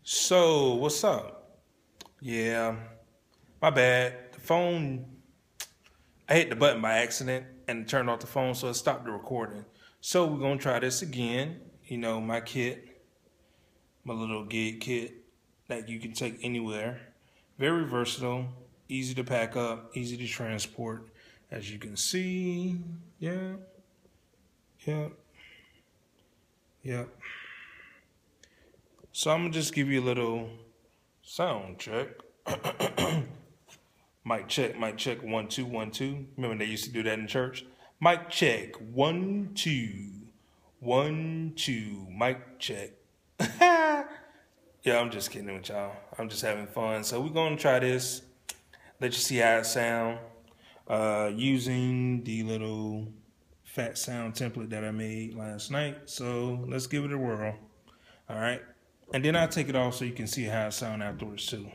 So, what's up? Yeah, my bad. The phone, I hit the button by accident and it turned off the phone, so it stopped the recording. So, we're going to try this again. You know, my kit, my little gig kit that you can take anywhere. Very versatile, easy to pack up, easy to transport. As you can see, yeah. So, I'm going to just give you a little sound check. Mic check, 1 2 1 2. Remember they used to do that in church? Mic check, 1 2 1 2. Mic check. Yeah, I'm just kidding with y'all. I'm just having fun. So we're gonna try this. Let you see how it sound. Using the little phat sound template that I made last night. So let's give it a whirl. All right, and then I'll take it off so you can see how it sound afterwards too.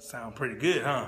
Sound pretty good, huh?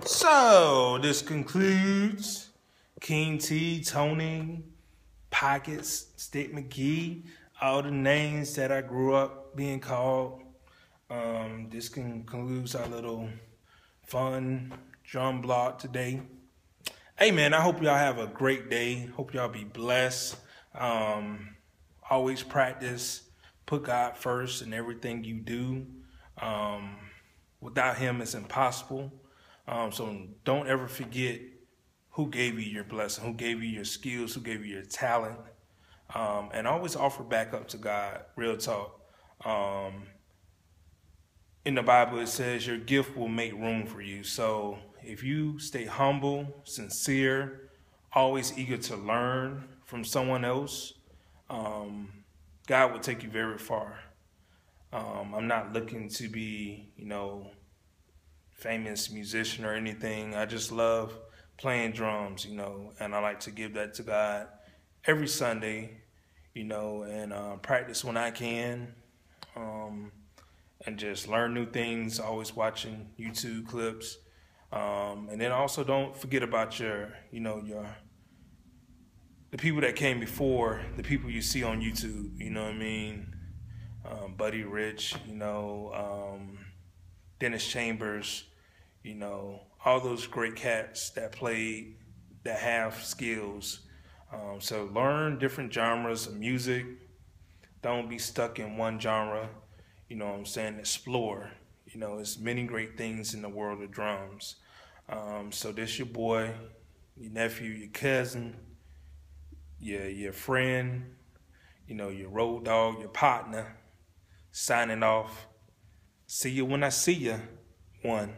So this concludes King T, Tony, Pockets, Stick McGee, all the names that I grew up being called. This concludes our little fun drum block today. Hey man, I hope y'all have a great day. Hope y'all be blessed. Always practice, put God first in everything you do. Without him, it's impossible. So don't ever forget who gave you your blessing, who gave you your skills, who gave you your talent. And always offer back up to God, real talk. In the Bible, it says your gift will make room for you. So if you stay humble, sincere, always eager to learn from someone else, God will take you very far. I'm not looking to be, famous musician or anything. I just love playing drums, and I like to give that to God every Sunday, and practice when I can, and just learn new things. Always watching YouTube clips, and then also don't forget about the people that came before, the people you see on YouTube. You know what I mean? Buddy Rich, Dennis Chambers, all those great cats that played, that have skills. So learn different genres of music. Don't be stuck in one genre. You know what I'm saying? Explore. There's many great things in the world of drums. So this your boy, your nephew, your cousin, your friend, your road dog, your partner, signing off. See you when I see you. One.